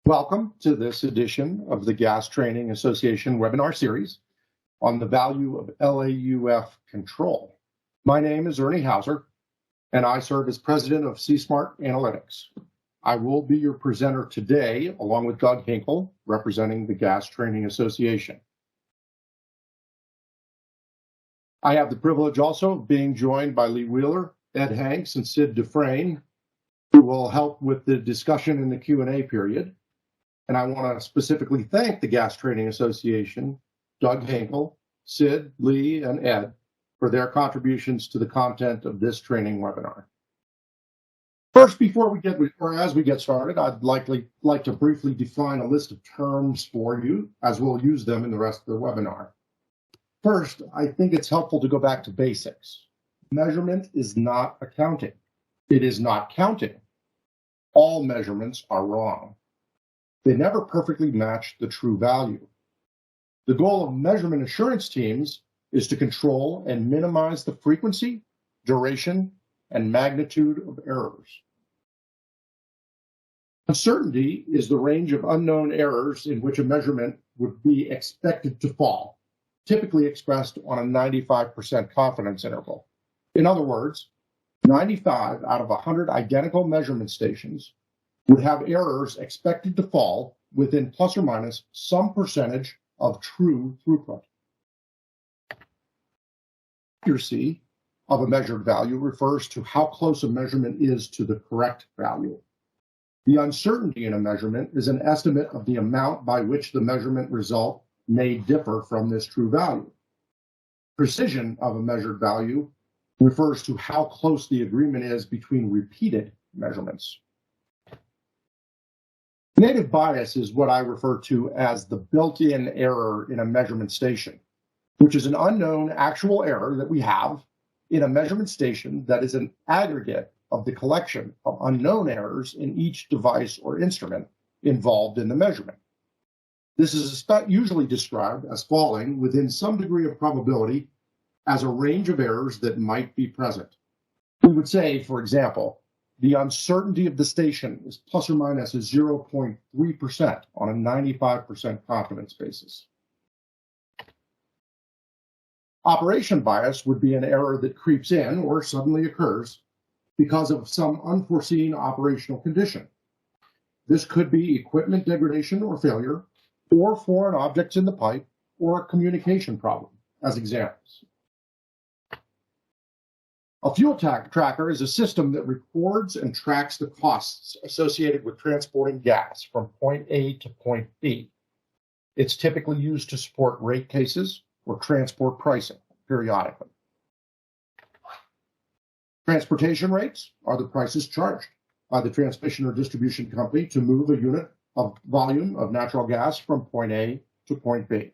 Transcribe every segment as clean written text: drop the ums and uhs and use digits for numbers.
Welcome to this edition of the Gas Training Association webinar series on the value of LAUF control. My name is Ernie Hauser, and I serve as president of C-Smart Analytics. I will be your presenter today, along with Doug Hinkle, representing the Gas Training Association. I have the privilege also of being joined by Lee Wheeler, Ed Hanks, and Sid Dufresne, who will help with the discussion in the Q&A period. And I want to specifically thank the Gas Training Association, Doug Hinkle, Sid, Lee, and Ed for their contributions to the content of this training webinar. First, as we get started, I'd like to briefly define a list of terms for you, as we'll use them in the rest of the webinar. First, I think it's helpful to go back to basics. Measurement is not accounting. It is not counting. All measurements are wrong. They never perfectly match the true value. The goal of measurement assurance teams is to control and minimize the frequency, duration, and magnitude of errors. Uncertainty is the range of unknown errors in which a measurement would be expected to fall, typically expressed on a 95% confidence interval. In other words, 95 out of 100 identical measurement stations would have errors expected to fall within plus or minus some percentage of true throughput. Accuracy of a measured value refers to how close a measurement is to the correct value. The uncertainty in a measurement is an estimate of the amount by which the measurement result may differ from this true value. Precision of a measured value refers to how close the agreement is between repeated measurements. Native bias is what I refer to as the built-in error in a measurement station, which is an unknown actual error that we have in a measurement station that is an aggregate of the collection of unknown errors in each device or instrument involved in the measurement. This is usually described as falling within some degree of probability as a range of errors that might be present. We would say, for example, the uncertainty of the station is plus or minus 0.3% on a 95% confidence basis. Operation bias would be an error that creeps in or suddenly occurs because of some unforeseen operational condition. This could be equipment degradation or failure, or foreign objects in the pipe, or a communication problem, as examples. A fuel tracker is a system that records and tracks the costs associated with transporting gas from point A to point B. It's typically used to support rate cases or transport pricing periodically. Transportation rates are the prices charged by the transmission or distribution company to move a unit of volume of natural gas from point A to point B.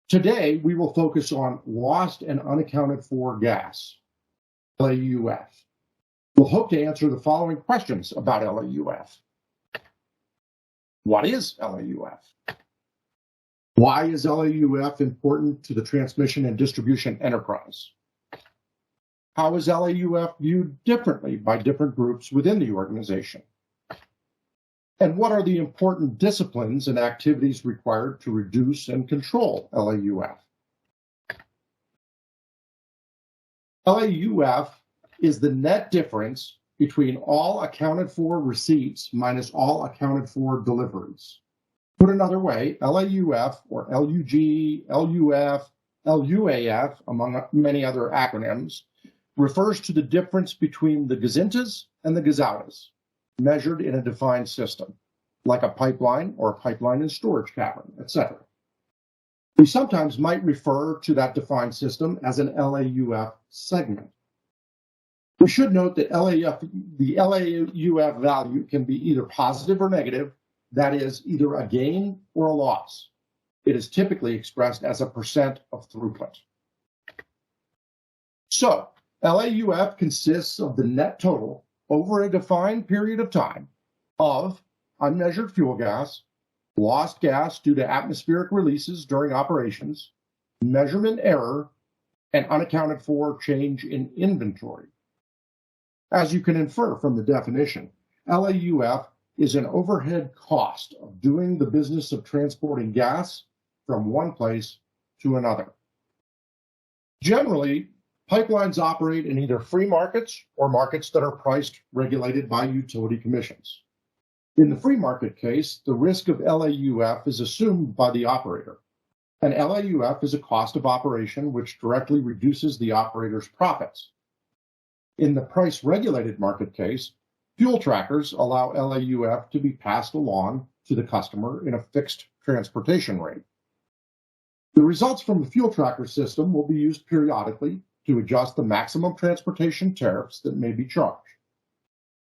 Today, we will focus on lost and unaccounted for gas, LAUF. We'll hope to answer the following questions about LAUF. What is LAUF? Why is LAUF important to the transmission and distribution enterprise? How is LAUF viewed differently by different groups within the organization? And what are the important disciplines and activities required to reduce and control LAUF? LAUF is the net difference between all accounted for receipts minus all accounted for deliveries. Put another way, LAUF or LUG, LUF, LUAF, among many other acronyms, refers to the difference between the gazintas and the gazoutas, measured in a defined system, like a pipeline or a pipeline and storage cavern, etc. We sometimes might refer to that defined system as an LAUF segment. We should note that the LAUF value can be either positive or negative, that is, either a gain or a loss. It is typically expressed as a percent of throughput. So, LAUF consists of the net total over a defined period of time of unmeasured fuel gas, lost gas due to atmospheric releases during operations, measurement error, and unaccounted for change in inventory. As you can infer from the definition, LAUF is an overhead cost of doing the business of transporting gas from one place to another. Generally, pipelines operate in either free markets or markets that are priced regulated by utility commissions. In the free market case, the risk of LAUF is assumed by the operator. And LAUF is a cost of operation which directly reduces the operator's profits. In the price-regulated market case, fuel trackers allow LAUF to be passed along to the customer in a fixed transportation rate. The results from the fuel tracker system will be used periodically to adjust the maximum transportation tariffs that may be charged.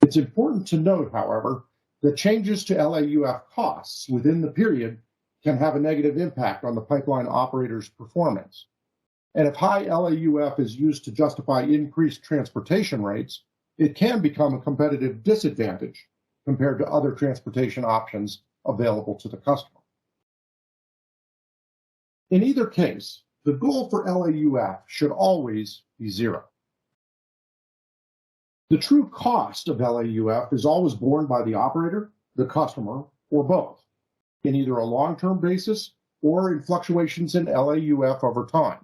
It's important to note, however, that changes to LAUF costs within the period can have a negative impact on the pipeline operator's performance. And if high LAUF is used to justify increased transportation rates, it can become a competitive disadvantage compared to other transportation options available to the customer. In either case, the goal for LAUF should always be zero. The true cost of LAUF is always borne by the operator, the customer, or both, in either a long-term basis or in fluctuations in LAUF over time.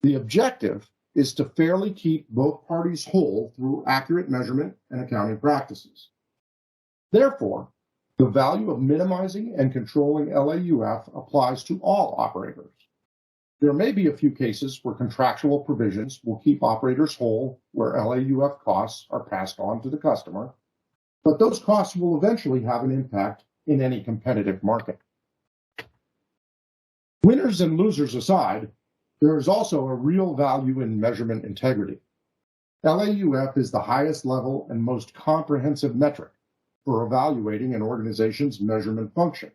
The objective is to fairly keep both parties whole through accurate measurement and accounting practices. Therefore, the value of minimizing and controlling LAUF applies to all operators. There may be a few cases where contractual provisions will keep operators whole where LAUF costs are passed on to the customer, but those costs will eventually have an impact in any competitive market. Winners and losers aside, there is also a real value in measurement integrity. LAUF is the highest level and most comprehensive metric for evaluating an organization's measurement function.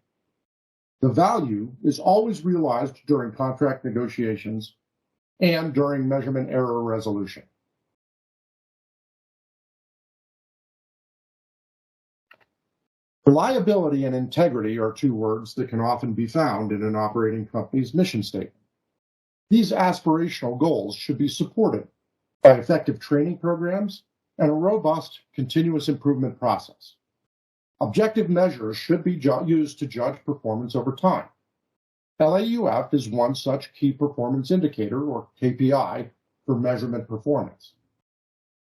The value is always realized during contract negotiations and during measurement error resolution. Reliability and integrity are two words that can often be found in an operating company's mission statement. These aspirational goals should be supported by effective training programs and a robust continuous improvement process. Objective measures should be used to judge performance over time. LAUF is one such key performance indicator, or KPI, for measurement performance.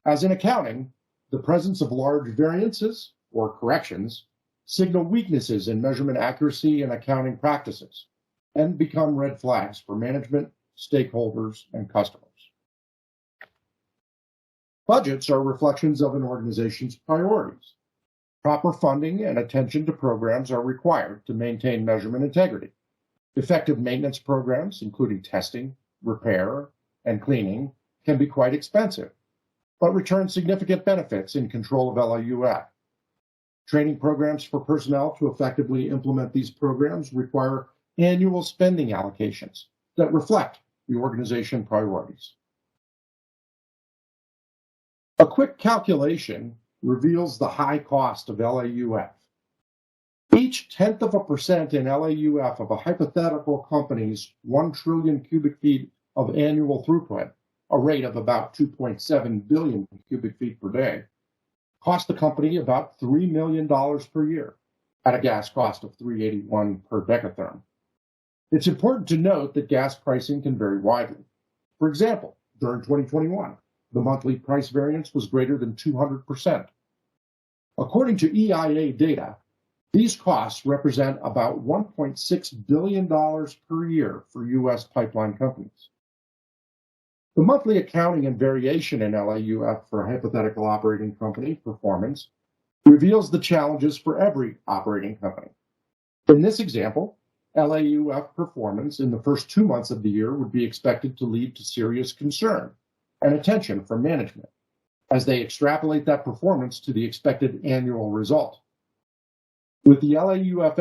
As in accounting, the presence of large variances, or corrections, signal weaknesses in measurement accuracy and accounting practices, and become red flags for management, stakeholders, and customers. Budgets are reflections of an organization's priorities. Proper funding and attention to programs are required to maintain measurement integrity. Effective maintenance programs, including testing, repair, and cleaning, can be quite expensive, but return significant benefits in control of LAUF. Training programs for personnel to effectively implement these programs require annual spending allocations that reflect the organization priorities. A quick calculation reveals the high cost of LAUF. Each 0.1% in LAUF of a hypothetical company's 1 trillion cubic feet of annual throughput, a rate of about 2.7 billion cubic feet per day, cost the company about $3 million per year at a gas cost of $3.81 per decatherm. It's important to note that gas pricing can vary widely. For example, during 2021, the monthly price variance was greater than 200%. According to EIA data, these costs represent about $1.6 billion per year for U.S. pipeline companies. The monthly accounting and variation in LAUF for a hypothetical operating company performance reveals the challenges for every operating company. In this example, LAUF performance in the first 2 months of the year would be expected to lead to serious concern and attention from management as they extrapolate that performance to the expected annual result. With the LAUF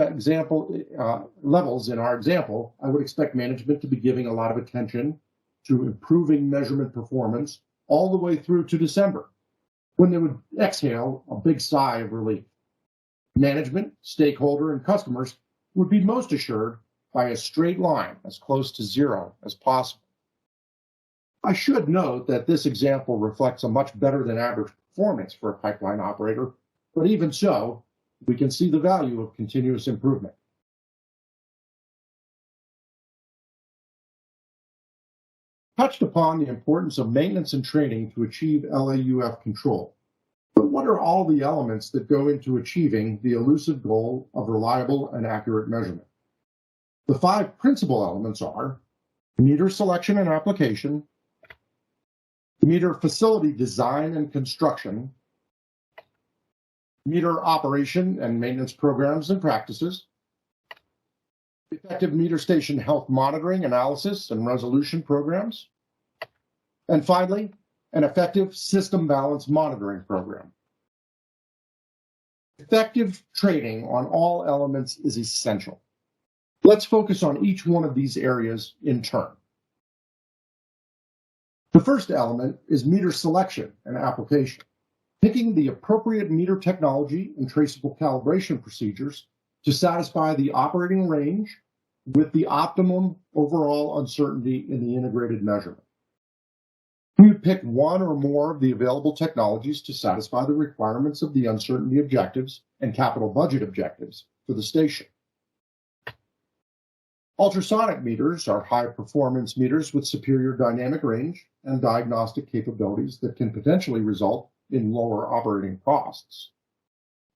levels in our example, I would expect management to be giving a lot of attention to improving measurement performance all the way through to December, when they would exhale a big sigh of relief. Management, stakeholder, and customers would be most assured by a straight line as close to zero as possible. I should note that this example reflects a much better than average performance for a pipeline operator, but even so, we can see the value of continuous improvement. Touched upon the importance of maintenance and training to achieve LAUF control. But what are all the elements that go into achieving the elusive goal of reliable and accurate measurement? The 5 principal elements are meter selection and application, meter facility design and construction, meter operation and maintenance programs and practices, effective meter station health monitoring, analysis, and resolution programs, and finally, an effective system balance monitoring program. Effective training on all elements is essential. Let's focus on each one of these areas in turn. The first element is meter selection and application, picking the appropriate meter technology and traceable calibration procedures to satisfy the operating range with the optimum overall uncertainty in the integrated measurement. We would pick one or more of the available technologies to satisfy the requirements of the uncertainty objectives and capital budget objectives for the station. Ultrasonic meters are high-performance meters with superior dynamic range and diagnostic capabilities that can potentially result in lower operating costs.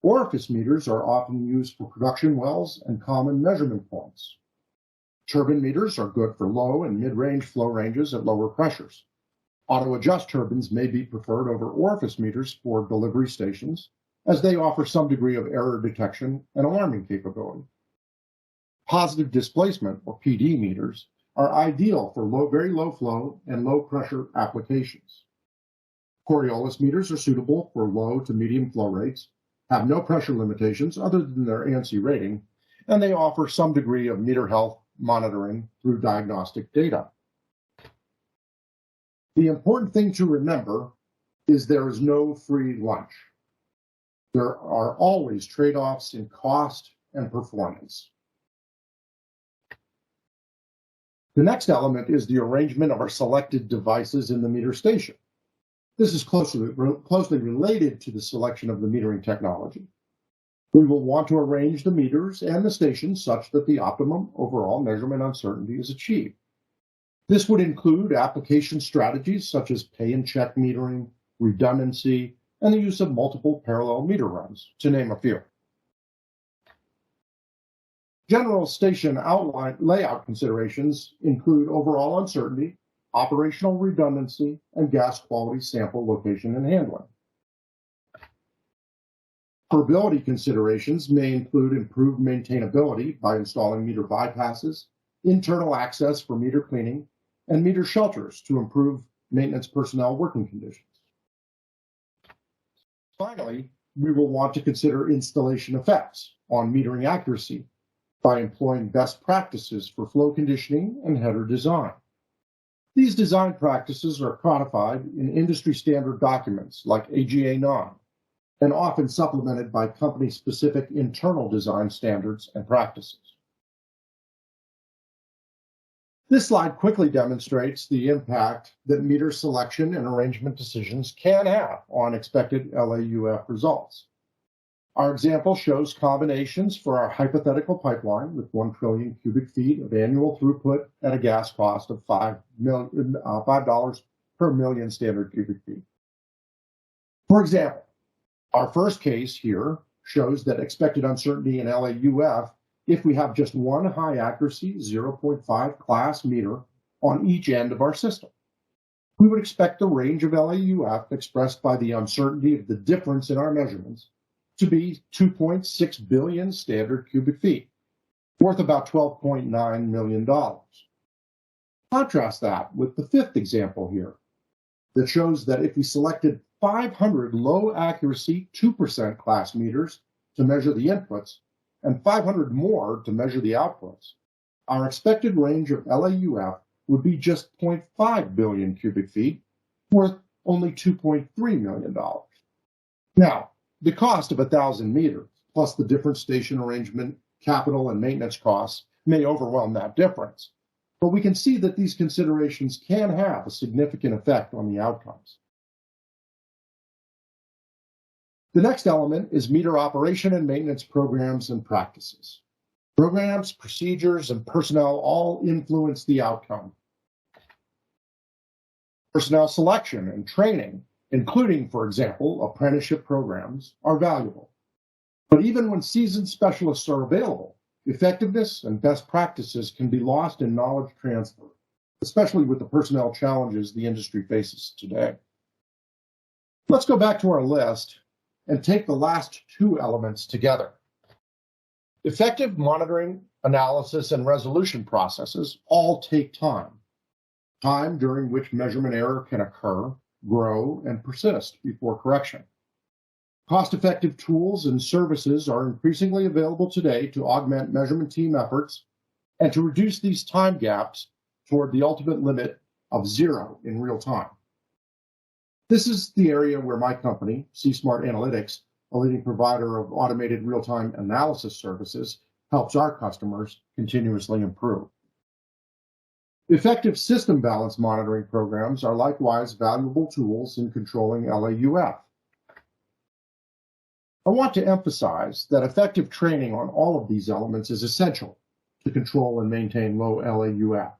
Orifice meters are often used for production wells and common measurement points. Turbine meters are good for low and mid-range flow ranges at lower pressures. Auto-adjust turbines may be preferred over orifice meters for delivery stations, as they offer some degree of error detection and alarming capability. Positive displacement, or PD meters, are ideal for very low flow and low pressure applications. Coriolis meters are suitable for low to medium flow rates, have no pressure limitations other than their ANSI rating, and they offer some degree of meter health monitoring through diagnostic data. The important thing to remember is there is no free lunch. There are always trade-offs in cost and performance. The next element is the arrangement of our selected devices in the meter station. This is closely related to the selection of the metering technology. We will want to arrange the meters and the stations such that the optimum overall measurement uncertainty is achieved. This would include application strategies such as pay-and-check metering, redundancy, and the use of multiple parallel meter runs, to name a few. General station outline layout considerations include overall uncertainty, operational redundancy, and gas quality sample location and handling. Operability considerations may include improved maintainability by installing meter bypasses, internal access for meter cleaning, and meter shelters to improve maintenance personnel working conditions. Finally, we will want to consider installation effects on metering accuracy by employing best practices for flow conditioning and header design. These design practices are codified in industry standard documents like AGA 9 and often supplemented by company-specific internal design standards and practices. This slide quickly demonstrates the impact that meter selection and arrangement decisions can have on expected LAUF results. Our example shows combinations for our hypothetical pipeline with 1 trillion cubic feet of annual throughput at a gas cost of $5 per million standard cubic feet. For example, our first case here shows that expected uncertainty in LAUF if we have just one high accuracy 0.5 class meter on each end of our system. We would expect the range of LAUF expressed by the uncertainty of the difference in our measurements to be 2.6 billion standard cubic feet, worth about $12.9 million. Contrast that with the fifth example here that shows that if we selected 500 low accuracy 2% class meters to measure the inputs and 500 more to measure the outputs, our expected range of LAUF would be just 0.5 billion cubic feet, worth only $2.3 million. Now, the cost of 1,000 meters, plus the different station arrangement, capital, and maintenance costs may overwhelm that difference. But we can see that these considerations can have a significant effect on the outcomes. The next element is meter operation and maintenance programs and practices. Programs, procedures, and personnel all influence the outcome. Personnel selection and training, including, for example, apprenticeship programs, are valuable. But even when seasoned specialists are available, effectiveness and best practices can be lost in knowledge transfer, especially with the personnel challenges the industry faces today. Let's go back to our list and take the last two elements together. Effective monitoring, analysis, and resolution processes all take time during which measurement error can occur, grow, and persist before correction. Cost-effective tools and services are increasingly available today to augment measurement team efforts and to reduce these time gaps toward the ultimate limit of 0 in real time. This is the area where my company, C-Smart Analytics, a leading provider of automated real-time analysis services, helps our customers continuously improve. Effective system balance monitoring programs are likewise valuable tools in controlling LAUF. I want to emphasize that effective training on all of these elements is essential to control and maintain low LAUF.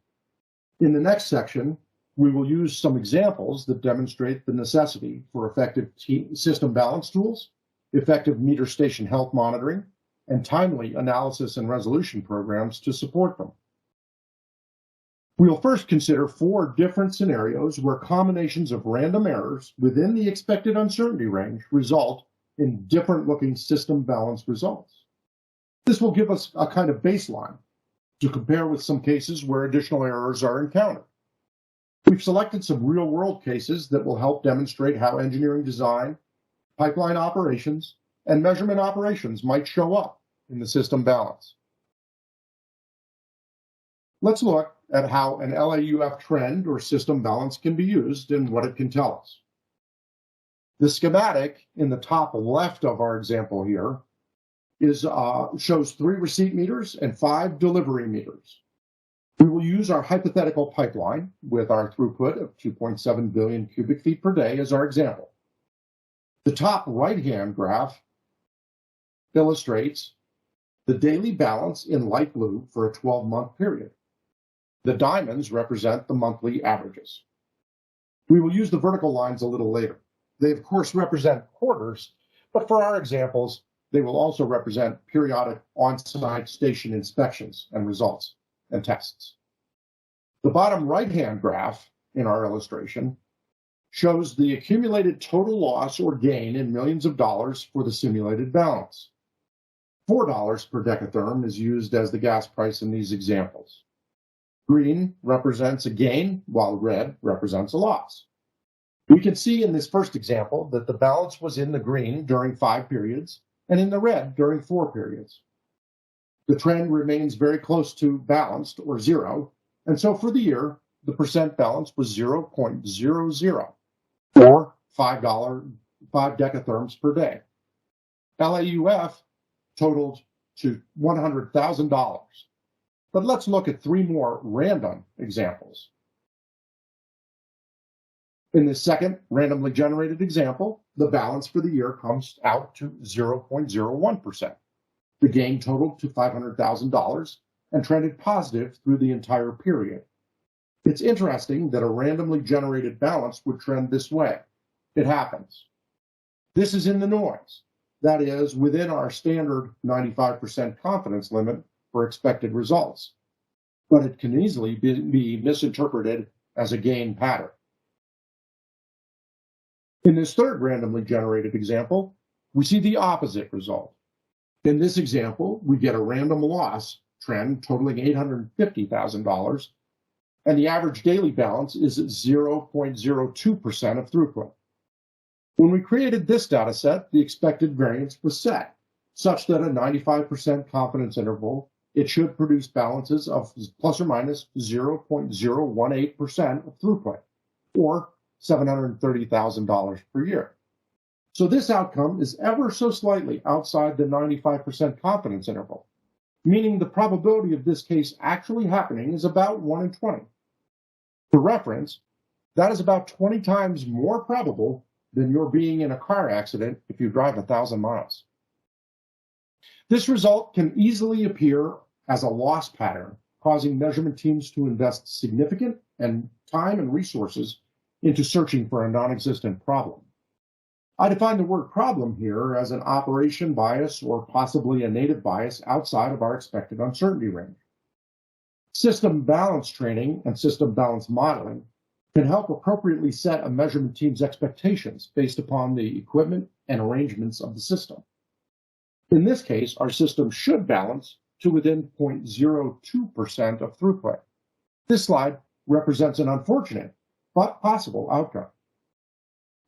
In the next section, we will use some examples that demonstrate the necessity for effective system balance tools, effective meter station health monitoring, and timely analysis and resolution programs to support them. We'll first consider 4 different scenarios where combinations of random errors within the expected uncertainty range result in different-looking system balance results. This will give us a kind of baseline to compare with some cases where additional errors are encountered. We've selected some real-world cases that will help demonstrate how engineering design, pipeline operations, and measurement operations might show up in the system balance. Let's look at how an LAUF trend or system balance can be used and what it can tell us. The schematic in the top left of our example here shows 3 receipt meters and 5 delivery meters. We will use our hypothetical pipeline with our throughput of 2.7 billion cubic feet per day as our example. The top right-hand graph illustrates the daily balance in light blue for a 12-month period. The diamonds represent the monthly averages. We will use the vertical lines a little later. They, of course, represent quarters, but for our examples, they will also represent periodic on-site station inspections and results and tests. The bottom right-hand graph in our illustration shows the accumulated total loss or gain in millions of dollars for the simulated balance. $4 per decatherm is used as the gas price in these examples. Green represents a gain, while red represents a loss. We can see in this first example that the balance was in the green during 5 periods and in the red during 4 periods. The trend remains very close to balanced or 0, and so for the year, the percent balance was 0.00, or 5 decatherms per day. LAUF totaled to $100,000. But let's look at 3 more random examples. In the second randomly generated example, the balance for the year comes out to 0.01%. The gain totaled to $500,000 and trended positive through the entire period. It's interesting that a randomly generated balance would trend this way. It happens. This is in the noise. That is, within our standard 95% confidence limit for expected results. But it can easily be misinterpreted as a gain pattern. In this third randomly generated example, we see the opposite result. In this example, we get a random loss trend totaling $850,000, and the average daily balance is at 0.02% of throughput. When we created this data set, the expected variance was set, such that a 95% confidence interval, it should produce balances of plus or minus 0.018% of throughput, or $730,000 per year. So this outcome is ever so slightly outside the 95% confidence interval, meaning the probability of this case actually happening is about 1 in 20. For reference, that is about 20 times more probable than your being in a car accident if you drive 1,000 miles. This result can easily appear as a loss pattern, causing measurement teams to invest significant time and resources into searching for a non-existent problem. I define the word problem here as an operation bias or possibly a native bias outside of our expected uncertainty range. System balance training and system balance modeling can help appropriately set a measurement team's expectations based upon the equipment and arrangements of the system. In this case, our system should balance to within 0.02% of throughput. This slide represents an unfortunate but possible outcome.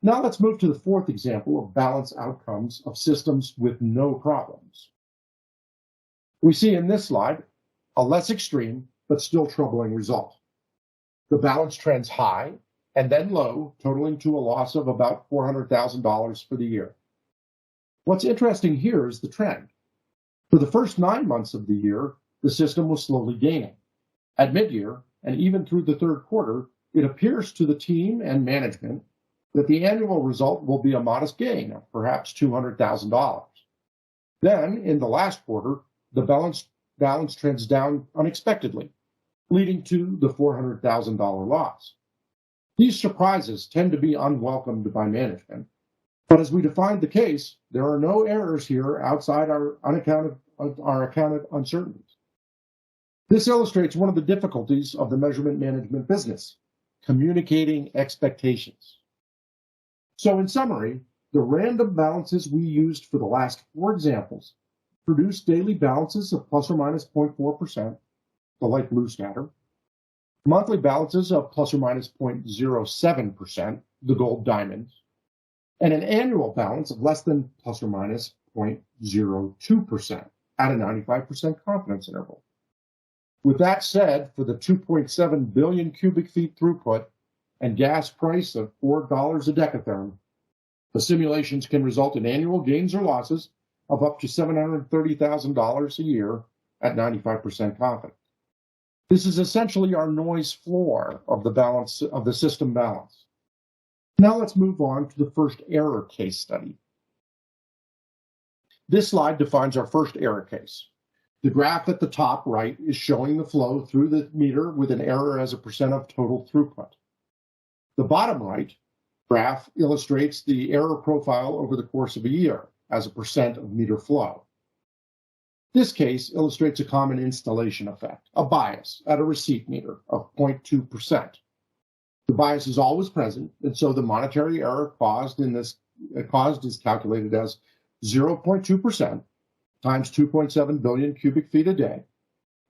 Now let's move to the fourth example of balance outcomes of systems with no problems. We see in this slide a less extreme but still troubling result. The balance trends high and then low, totaling to a loss of about $400,000 for the year. What's interesting here is the trend. For the first 9 months of the year, the system was slowly gaining. At mid-year, and even through the third quarter, it appears to the team and management that the annual result will be a modest gain of perhaps $200,000. Then, in the last quarter, the balance trends down unexpectedly, leading to the $400,000 loss. These surprises tend to be unwelcomed by management, but as we defined the case, there are no errors here outside our accounted uncertainties. This illustrates one of the difficulties of the measurement management business: communicating expectations. So in summary, the random balances we used for the last 4 examples produced daily balances of plus or minus 0.4%, the light blue scatter, monthly balances of plus or minus 0.07%, the gold diamonds, and an annual balance of less than plus or minus 0.02% at a 95% confidence interval. With that said, for the 2.7 billion cubic feet throughput and gas price of $4 a decatherm, the simulations can result in annual gains or losses of up to $730,000 a year at 95% confidence. This is essentially our noise floor of the system balance. Now let's move on to the first error case study. This slide defines our first error case. The graph at the top right is showing the flow through the meter with an error as a percent of total throughput. The bottom right graph illustrates the error profile over the course of a year as a percent of meter flow. This case illustrates a common installation effect, a bias at a receipt meter of 0.2%. The bias is always present, and so the monetary error caused is calculated as 0.2% times 2.7 billion cubic feet a day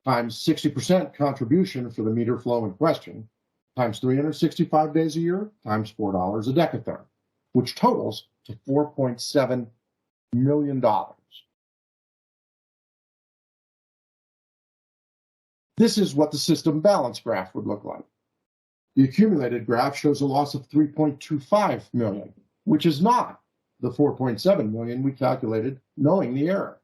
times 60% contribution for the meter flow in question times 365 days a year times $4 a decatherm, which totals to $4.7 million. This is what the system balance graph would look like. The accumulated graph shows a loss of 3.25 million, which is not the 4.7 million we calculated knowing the error.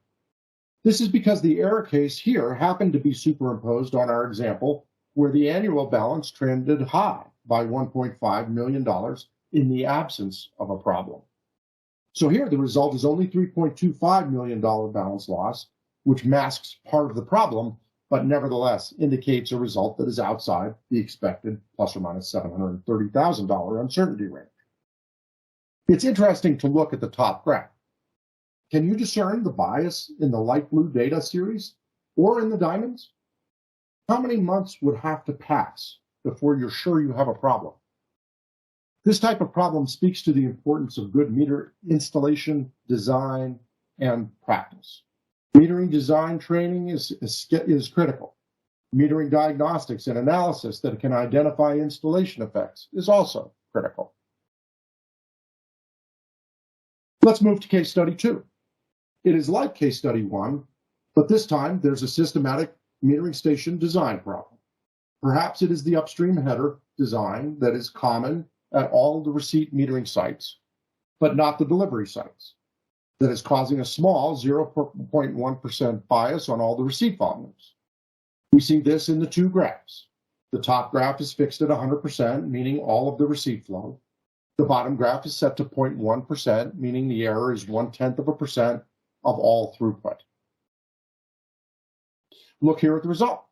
This is because the error case here happened to be superimposed on our example where the annual balance trended high by $1.5 million in the absence of a problem. So here the result is only $3.25 million balance loss, which masks part of the problem, but nevertheless indicates a result that is outside the expected plus or minus $730,000 uncertainty range. It's interesting to look at the top graph. Can you discern the bias in the light blue data series or in the diamonds? How many months would have to pass before you're sure you have a problem? This type of problem speaks to the importance of good meter installation, design, and practice. Metering design training is critical. Metering diagnostics and analysis that can identify installation effects is also critical. Let's move to case study 2. It is like case study 1, but this time there's a systematic metering station design problem. Perhaps it is the upstream header design that is common at all the receipt metering sites, but not the delivery sites, that is causing a small 0.1% bias on all the receipt volumes. We see this in the 2 graphs. The top graph is fixed at 100%, meaning all of the receipt flow. The bottom graph is set to 0.1%, meaning the error is 0.1% of all throughput. Look here at the result.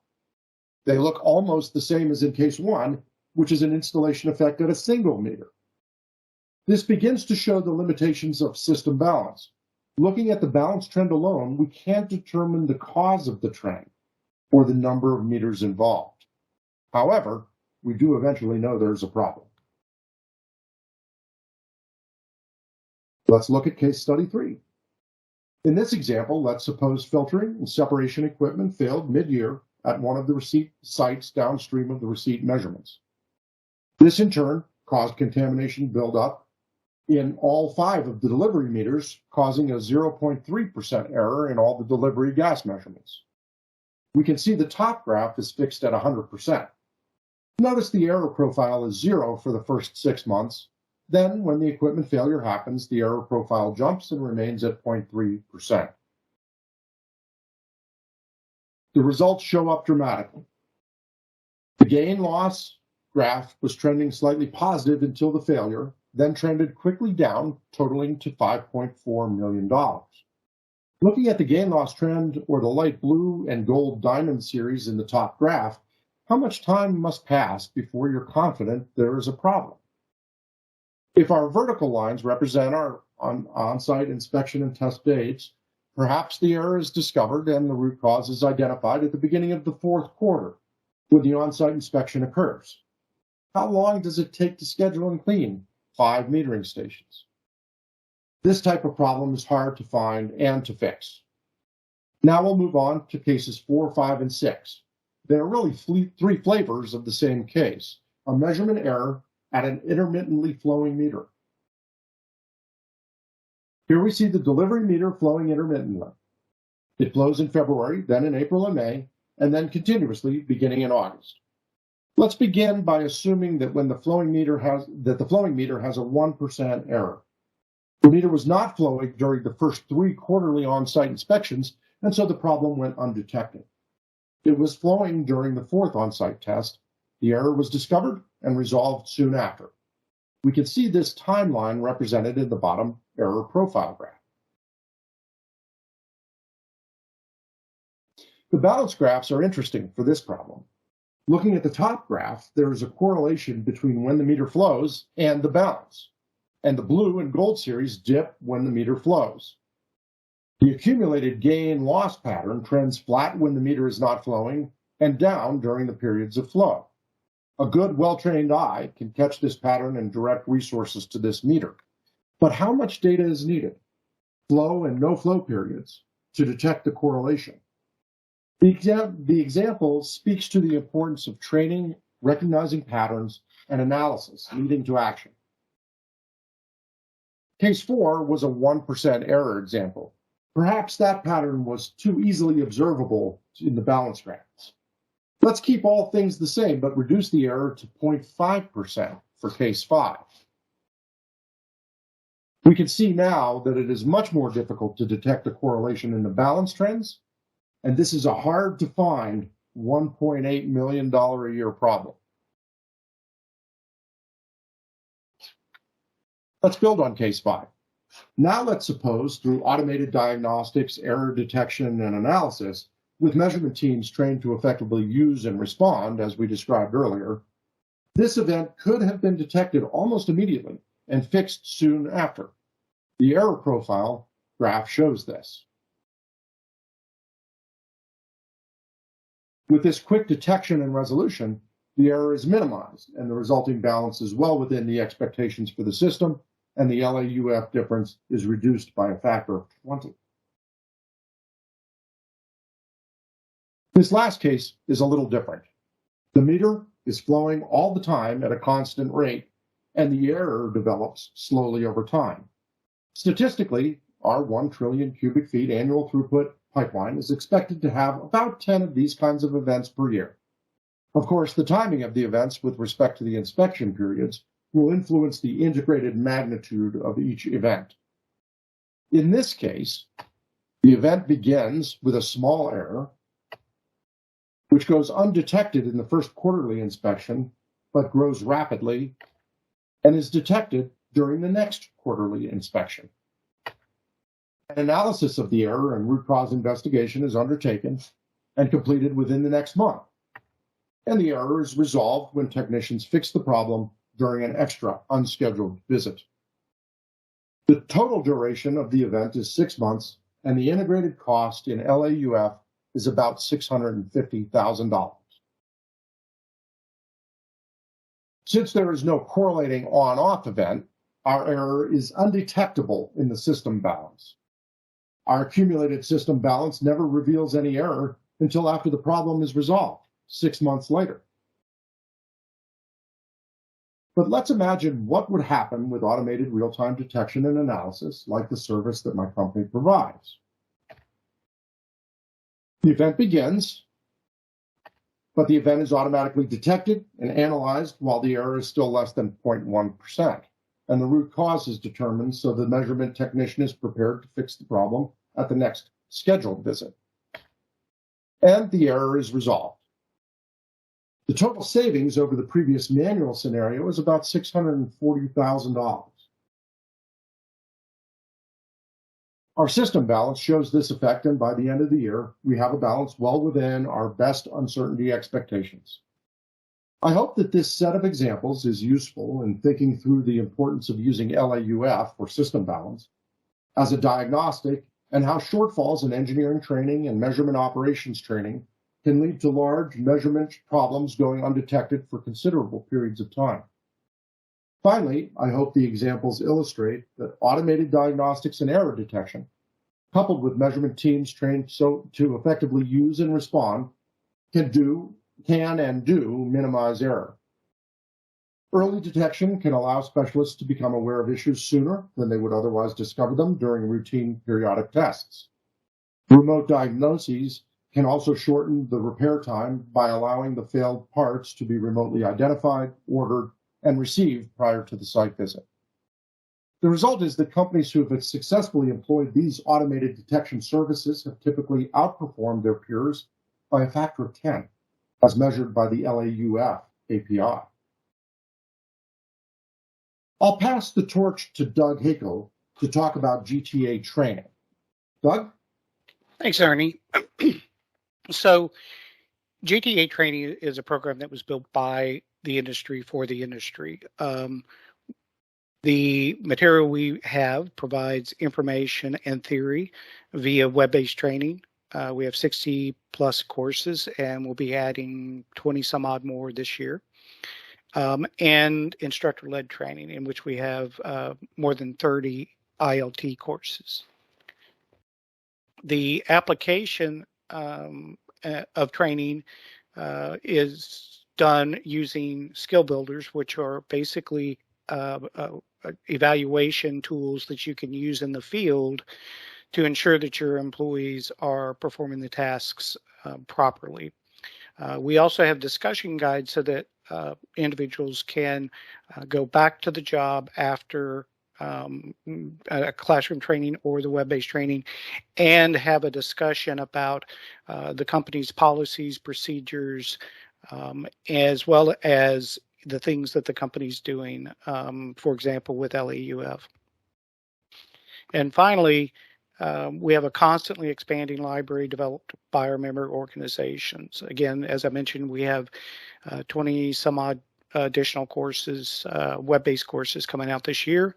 They look almost the same as in case 1, which is an installation effect at a single meter. This begins to show the limitations of system balance. Looking at the balance trend alone, we can't determine the cause of the trend or the number of meters involved. However, we do eventually know there's a problem. Let's look at case study 3. In this example, let's suppose filtering and separation equipment failed mid-year at one of the receipt sites downstream of the receipt measurements. This in turn caused contamination buildup in all 5 of the delivery meters, causing a 0.3% error in all the delivery gas measurements. We can see the top graph is fixed at 100%. Notice the error profile is 0 for the first 6 months. Then, when the equipment failure happens, the error profile jumps and remains at 0.3%. The results show up dramatically. The gain-loss graph was trending slightly positive until the failure, then trended quickly down, totaling to $5.4 million. Looking at the gain-loss trend, or the light blue and gold diamond series in the top graph, how much time must pass before you're confident there is a problem? If our vertical lines represent our on-site inspection and test dates, perhaps the error is discovered and the root cause is identified at the beginning of the 4th quarter, when the on-site inspection occurs. How long does it take to schedule and clean 5 metering stations? This type of problem is hard to find and to fix. Now we'll move on to cases 4, 5, and 6. There are really 3 flavors of the same case: a measurement error at an intermittently flowing meter. Here we see the delivery meter flowing intermittently. It flows in February, then in April and May, and then continuously beginning in August. Let's begin by assuming that the flowing meter has a 1% error. The meter was not flowing during the first 3 quarterly on-site inspections, and so the problem went undetected. It was flowing during the 4th on-site test. The error was discovered and resolved soon after. We can see this timeline represented in the bottom error profile graph. The balance graphs are interesting for this problem. Looking at the top graph, there is a correlation between when the meter flows and the balance, and the blue and gold series dip when the meter flows. The accumulated gain-loss pattern trends flat when the meter is not flowing and down during the periods of flow. A good, well-trained eye can catch this pattern and direct resources to this meter. But how much data is needed, flow and no-flow periods, to detect the correlation? The example speaks to the importance of training, recognizing patterns, and analysis leading to action. Case 4 was a 1% error example. Perhaps that pattern was too easily observable in the balance graphs. Let's keep all things the same, but reduce the error to 0.5% for case 5. We can see now that it is much more difficult to detect a correlation in the balance trends, and this is a hard-to-find $1.8 million a year problem. Let's build on case 5. Now let's suppose, through automated diagnostics, error detection, and analysis, with measurement teams trained to effectively use and respond, as we described earlier, this event could have been detected almost immediately and fixed soon after. The error profile graph shows this. With this quick detection and resolution, the error is minimized, and the resulting balance is well within the expectations for the system, and the LAUF difference is reduced by a factor of 20. This last case is a little different. The meter is flowing all the time at a constant rate, and the error develops slowly over time. Statistically, our 1 trillion cubic feet annual throughput pipeline is expected to have about 10 of these kinds of events per year. Of course, the timing of the events with respect to the inspection periods will influence the integrated magnitude of each event. In this case, the event begins with a small error, which goes undetected in the first quarterly inspection, but grows rapidly and is detected during the next quarterly inspection. An analysis of the error and root cause investigation is undertaken and completed within the next month, and the error is resolved when technicians fix the problem during an extra unscheduled visit. The total duration of the event is 6 months, and the integrated cost in LAUF is about $650,000. Since there is no correlating on-off event, our error is undetectable in the system balance. Our accumulated system balance never reveals any error until after the problem is resolved, 6 months later. But let's imagine what would happen with automated real-time detection and analysis, like the service that my company provides. The event begins, but the event is automatically detected and analyzed while the error is still less than 0.1%, and the root cause is determined so the measurement technician is prepared to fix the problem at the next scheduled visit. And the error is resolved. The total savings over the previous manual scenario is about $640,000. Our system balance shows this effect, and by the end of the year, we have a balance well within our best uncertainty expectations. I hope that this set of examples is useful in thinking through the importance of using LAUF, or system balance, as a diagnostic, and how shortfalls in engineering training and measurement operations training can lead to large measurement problems going undetected for considerable periods of time. Finally, I hope the examples illustrate that automated diagnostics and error detection, coupled with measurement teams trained to effectively use and respond, can and do minimize error. Early detection can allow specialists to become aware of issues sooner than they would otherwise discover them during routine periodic tests. Remote diagnoses can also shorten the repair time by allowing the failed parts to be remotely identified, ordered, and received prior to the site visit. The result is that companies who have successfully employed these automated detection services have typically outperformed their peers by a factor of 10, as measured by the LAUF API. I'll pass the torch to Doug Hako to talk about GTA training. Doug? Thanks, Ernie. So GTA training is a program that was built by the industry for the industry. The material we have provides information and theory via web-based training. We have 60 plus courses, and we'll be adding 20 some odd more this year. And instructor-led training, in which we have more than 30 ILT courses. The application of training is done using skill builders, which are basically evaluation tools that you can use in the field to ensure that your employees are performing the tasks properly. We also have discussion guides so that individuals can go back to the job after a classroom training or the web-based training and have a discussion about the company's policies, procedures, as well as the things that the company's doing, for example, with LAUF. And finally, we have a constantly expanding library developed by our member organizations. Again, as I mentioned, we have 20 some odd additional courses, web-based courses coming out this year.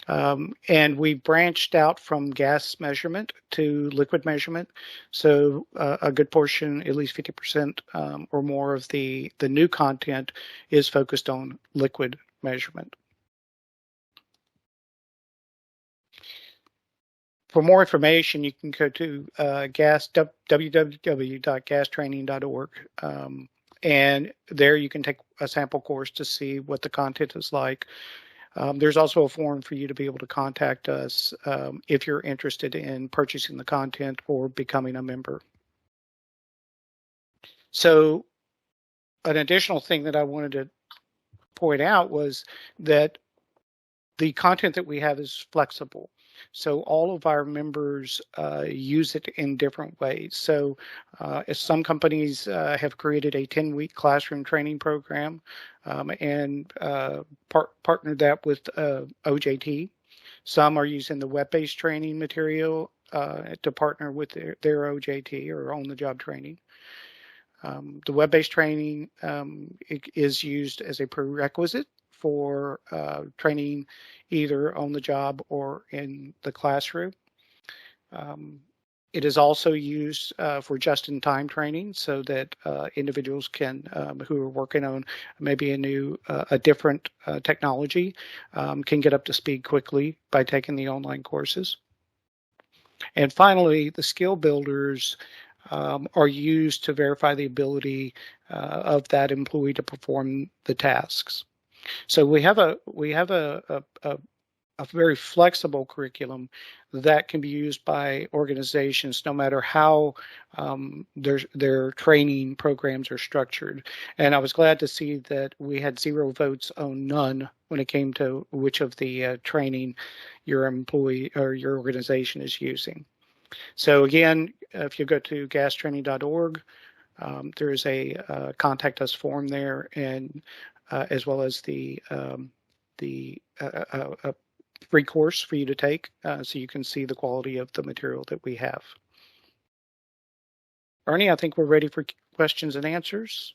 And we branched out from gas measurement to liquid measurement. So a good portion, at least 50% or more of the new content is focused on liquid measurement. For more information, you can go to www.gastraining.org. And there you can take a sample course to see what the content is like. There's also a form for you to be able to contact us if you're interested in purchasing the content or becoming a member. So an additional thing that I wanted to point out was that the content that we have is flexible. So all of our members use it in different ways. So some companies have created a 10-week classroom training program and partnered that with OJT. Some are using the web-based training material to partner with their OJT or on-the-job training. The web-based training is used as a prerequisite for training either on the job or in the classroom. It is also used for just-in-time training so that individuals can, who are working on maybe a different technology, can get up to speed quickly by taking the online courses. And finally, the skill builders are used to verify the ability of that employee to perform the tasks. So we have a very flexible curriculum that can be used by organizations no matter how their training programs are structured. And I was glad to see that we had 0 votes on none when it came to which of the training your employee or your organization is using. So again, if you go to gastraining.org, there is a contact us form there, and as well as the free course for you to take, so you can see the quality of the material that we have. Ernie, I think we're ready for questions and answers.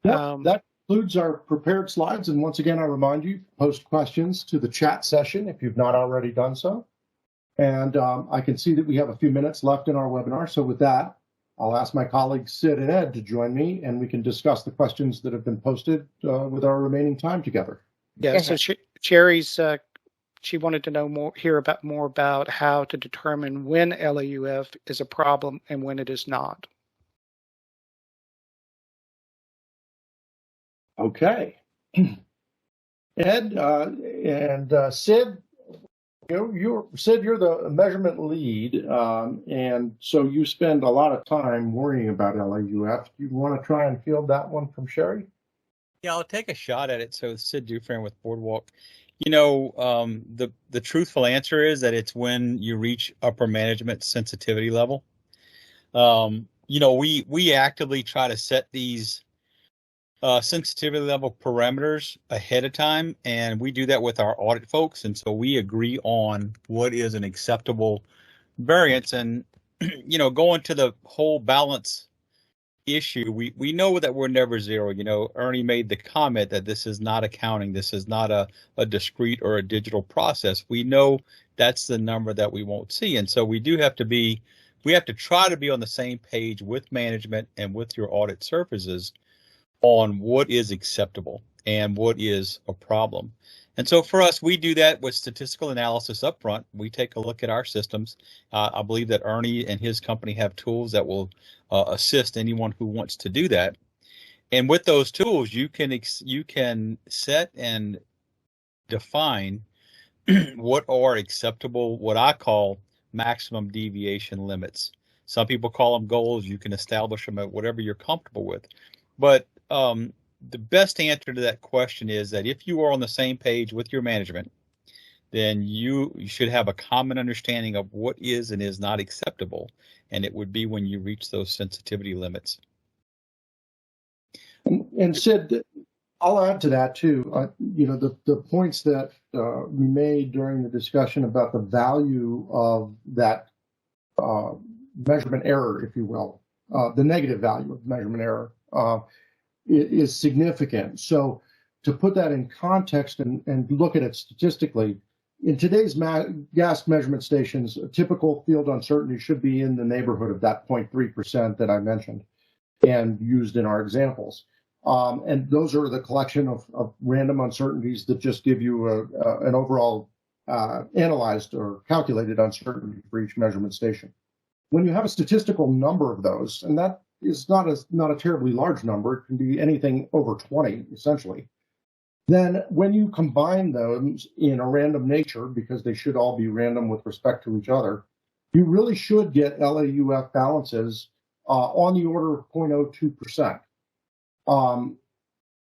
Yep, that concludes our prepared slides. And once again, I remind you, post questions to the chat session if you've not already done so. And I can see that we have a few minutes left in our webinar. So with that, I'll ask my colleagues Sid and Ed to join me, and we can discuss the questions that have been posted with our remaining time together. Yeah, so Sherry's, she wanted to hear more about how to determine when LAUF is a problem and when it is not. Okay. Ed and Sid, Sid, you're the measurement lead, and so you spend a lot of time worrying about LAUF. Do you want to try and field that one from Sherry? Yeah, I'll take a shot at it. So Sid Dufresne with Boardwalk. The truthful answer is that it's when you reach upper management sensitivity level. We actively try to set these sensitivity level parameters ahead of time, and we do that with our audit folks. And so we agree on what is an acceptable variance. And going to the whole balance issue, we know that we're never zero. Ernie made the comment that this is not accounting, this is not a discrete or a digital process. We know that's the number that we won't see, and so we have to try to be on the same page with management and with your audit services on what is acceptable and what is a problem. And so for us, we do that with statistical analysis up front. We take a look at our systems. I believe that Ernie and his company have tools that will assist anyone who wants to do that. And with those tools, you can set and define what are acceptable, what I call maximum deviation limits. Some people call them goals. You can establish them at whatever you're comfortable with. But the best answer to that question is that if you are on the same page with your management, then you should have a common understanding of what is and is not acceptable, and it would be when you reach those sensitivity limits. And Sid, I'll add to that too. The points that we made during the discussion about the value of that measurement error, if you will, the negative value of measurement error is significant. So to put that in context and look at it statistically, in today's gas measurement stations, a typical field uncertainty should be in the neighborhood of that 0.3% that I mentioned and used in our examples. And those are the collection of random uncertainties that just give you an overall analyzed or calculated uncertainty for each measurement station. When you have a statistical number of those, and that is not a terribly large number, it can be anything over 20, essentially. Then when you combine those in a random nature, because they should all be random with respect to each other, you really should get LAUF balances on the order of 0.02%.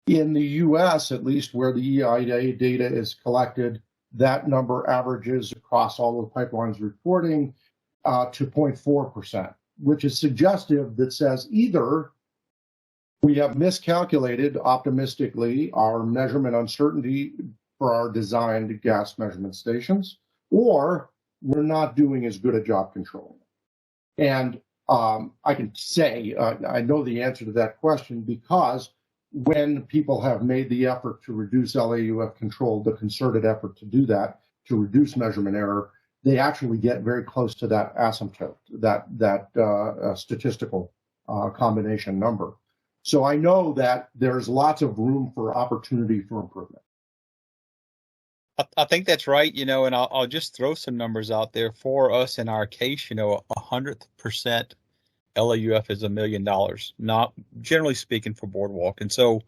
In the US, at least where the EIA data is collected, that number averages across all of the pipelines reporting to 0.4%, which is suggestive that says either we have miscalculated optimistically our measurement uncertainty for our designed gas measurement stations, or we're not doing as good a job controlling it. And I can say I know the answer to that question because when people have made the effort to reduce LAUF control, the concerted effort to do that, to reduce measurement error, they actually get very close to that asymptote, that statistical combination number. So I know that there's lots of room for opportunity for improvement. I think that's right, and I'll just throw some numbers out there for us in our case. 100% LAUF is $1 million, not generally speaking for Boardwalk. And so,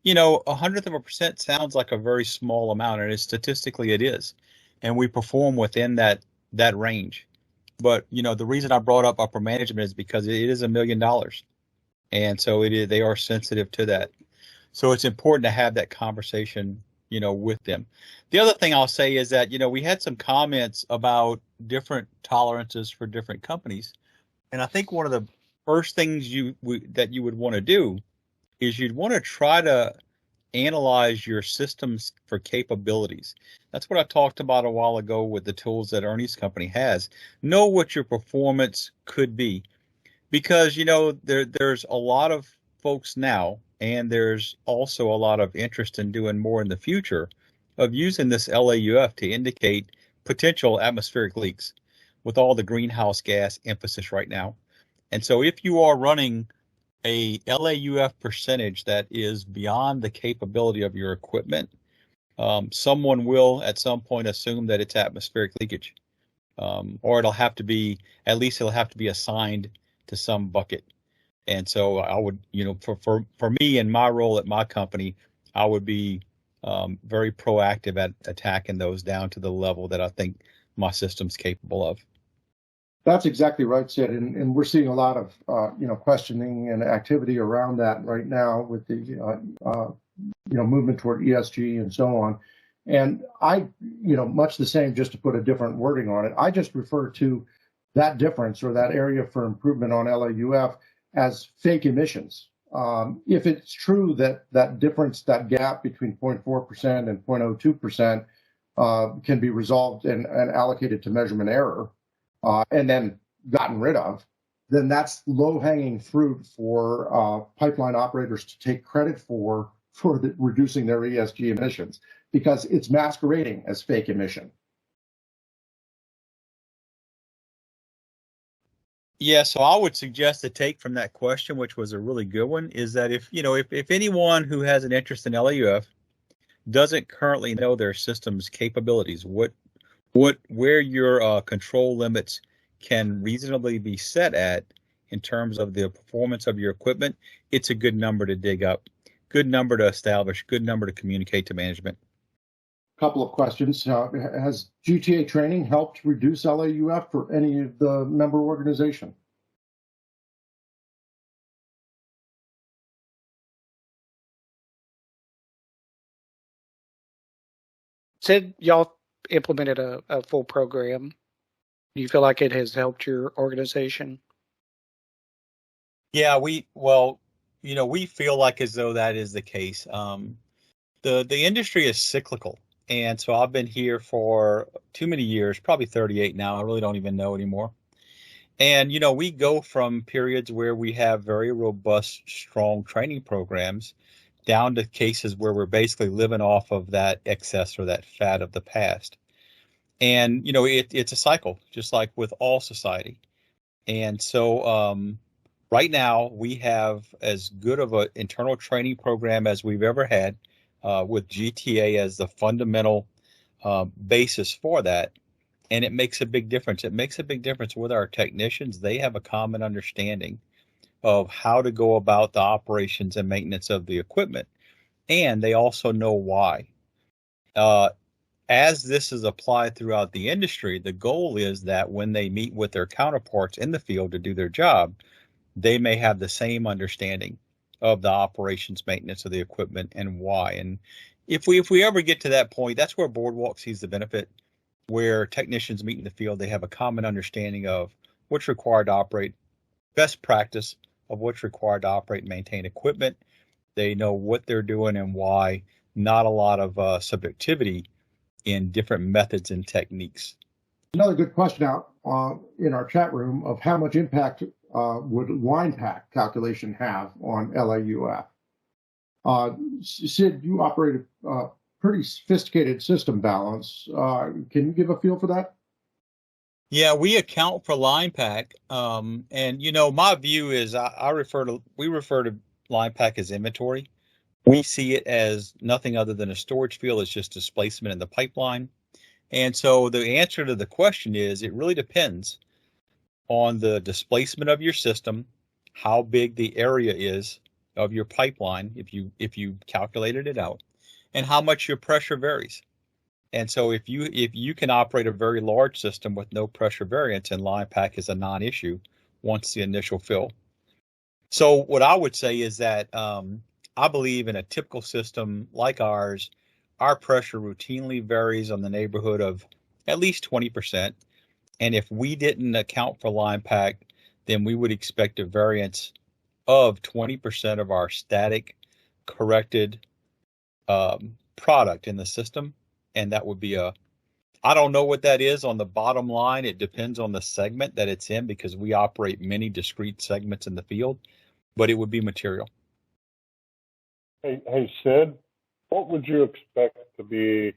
100% sounds like a very small amount, and statistically it is. And we perform within that range. But, the reason I brought up upper management is because it is $1 million. And so they are sensitive to that. So it's important to have that conversation, with them. The other thing I'll say is that, we had some comments about different tolerances for different companies. And I think one of the first things that you would want to do is you'd want to try to analyze your systems for capabilities. That's what I talked about a while ago with the tools that Ernie's company has. Know what your performance could be. Because, there's a lot of folks now, and there's also a lot of interest in doing more in the future of using this LAUF to indicate potential atmospheric leaks with all the greenhouse gas emphasis right now. And so if you are running a LAUF percentage that is beyond the capability of your equipment, someone will at some point assume that it's atmospheric leakage, or it'll have to be assigned to some bucket. And so I would, for me and my role at my company, I would be very proactive at attacking those down to the level that I think my system's capable of. That's exactly right, Sid. And we're seeing a lot of, questioning and activity around that right now with the, movement toward ESG and so on. And I, much the same, just to put a different wording on it, I just refer to that difference or that area for improvement on LAUF as fake emissions. If it's true that that difference, that gap between 0.4% and 0.02% can be resolved and allocated to measurement error and then gotten rid of, then that's low-hanging fruit for pipeline operators to take credit for reducing their ESG emissions because it's masquerading as fake emission. Yeah, so I would suggest the take from that question, which was a really good one, is that if anyone who has an interest in LAUF doesn't currently know their system's capabilities, where your control limits can reasonably be set at in terms of the performance of your equipment, it's a good number to dig up, good number to establish, good number to communicate to management. Couple of questions. Has GTA training helped reduce LAUF for any of the member organization? Sid, y'all implemented a full program. Do you feel like it has helped your organization? Yeah, we feel like as though that is the case. The industry is cyclical. And so I've been here for too many years, probably 38 now. I really don't even know anymore. And, we go from periods where we have very robust, strong training programs down to cases where we're basically living off of that excess or that fat of the past. And, it's a cycle, just like with all society. And so right now we have as good of an internal training program as we've ever had. With GTA as the fundamental basis for that. And it makes a big difference. It makes a big difference with our technicians. They have a common understanding of how to go about the operations and maintenance of the equipment. And they also know why. As this is applied throughout the industry, the goal is that when they meet with their counterparts in the field to do their job, they may have the same understanding of the operations maintenance of the equipment and why. And, if we ever get to that point, that's where Boardwalk sees the benefit, where technicians meet in the field. They have a common understanding of what's required to operate, best practice of what's required to operate and maintain equipment. They know what they're doing and why. Not a lot of subjectivity in different methods and techniques. Another good question out in our chat room of how much impact would line pack calculation have on LAUF? Sid, you operate a pretty sophisticated system balance. Can you give a feel for that? Yeah, we account for line pack. And my view is we refer to line pack as inventory. We see it as nothing other than a storage field. It's just displacement in the pipeline. And so the answer to the question is it really depends on the displacement of your system, how big the area is of your pipeline, if you calculated it out, and how much your pressure varies. And so if you can operate a very large system with no pressure variance, and line pack is a non-issue once the initial fill. So what I would say is that I believe in a typical system like ours, our pressure routinely varies on the neighborhood of at least 20%. And if we didn't account for line pack, then we would expect a variance of 20% of our static corrected product in the system. And that would be I don't know what that is on the bottom line. It depends on the segment that it's in, because we operate many discrete segments in the field, but it would be material. Hey, Sid, what would you expect to be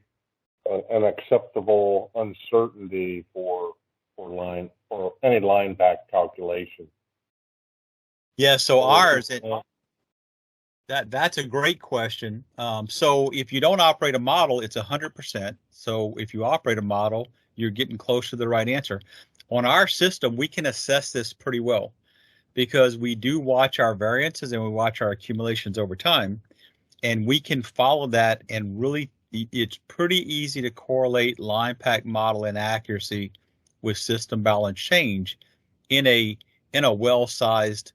an acceptable uncertainty for any line pack calculation? Yeah, so ours, that's a great question. So if you don't operate a model, it's 100%. So if you operate a model, you're getting close to the right answer. On our system, we can assess this pretty well, because we do watch our variances and we watch our accumulations over time, and we can follow that, and really it's pretty easy to correlate line pack model inaccuracy with system balance change in a well-sized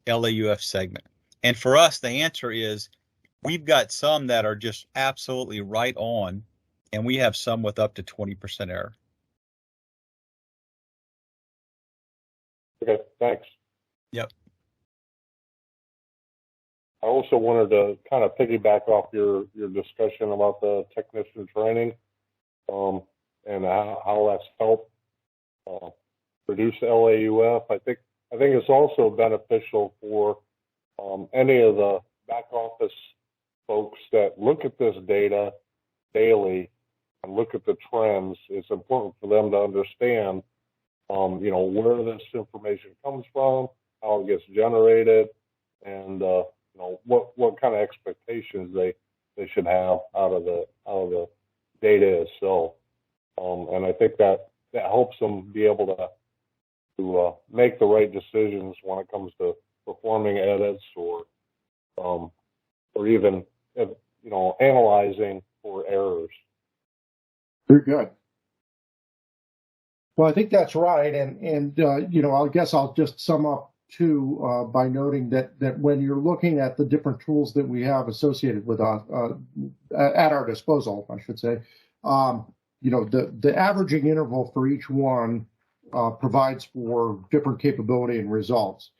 LAUF segment. And for us, the answer is we've got some that are just absolutely right on, and we have some with up to 20% error. Okay, thanks. Yep. I also wanted to kind of piggyback off your discussion about the technician training, and how that's helped reduce LAUF. I think it's also beneficial for any of the back office folks that look at this data daily and look at the trends. It's important for them to understand, where this information comes from, how it gets generated, and what kind of expectations they should have out of the data itself. And I think that helps them be able to make the right decisions when it comes to performing edits or even analyzing for errors. Very good. Well, I think that's right, and I guess I'll just sum up too by noting that when you're looking at the different tools that we have associated with at our disposal, I should say, the averaging interval for each one provides for different capability and results.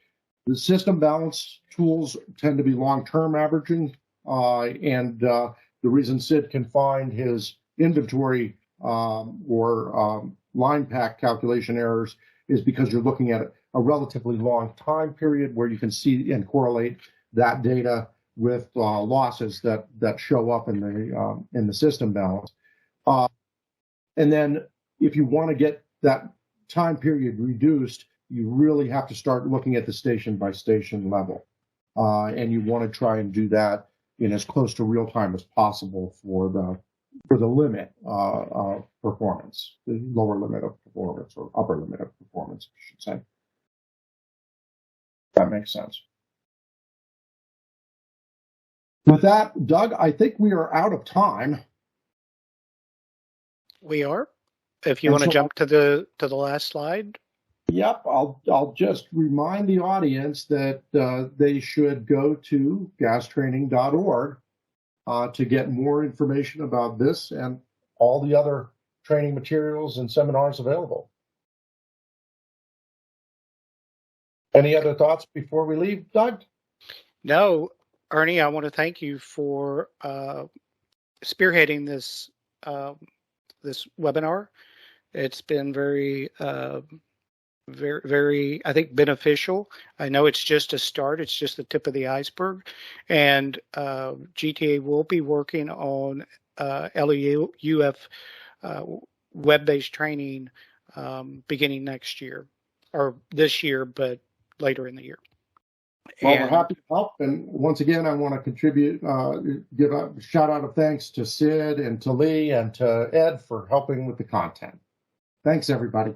The system balance tools tend to be long-term averaging, and the reason Sid can find his inventory or line pack calculation errors is because you're looking at a relatively long time period where you can see and correlate that data with losses that show up in the system balance. And then if you want to get that time period reduced, you really have to start looking at the station by station level. And you want to try and do that in as close to real time as possible for the limit of performance, the lower limit of performance or upper limit of performance, I should say. That makes sense. With that, Doug, I think we are out of time. We are. If you want to jump to the last slide. Yep, I'll just remind the audience that they should go to gastraining.org to get more information about this and all the other training materials and seminars available. Any other thoughts before we leave, Doug? No, Ernie, I want to thank you for spearheading this this webinar. It's been very, I think, beneficial. I know it's just a start. It's just the tip of the iceberg. And GTA will be working on LAUF web-based training beginning next year, or this year, but later in the year. Well, we're happy to help. And once again, I want to contribute, give a shout out of thanks to Sid and to Lee and to Ed for helping with the content. Thanks, everybody.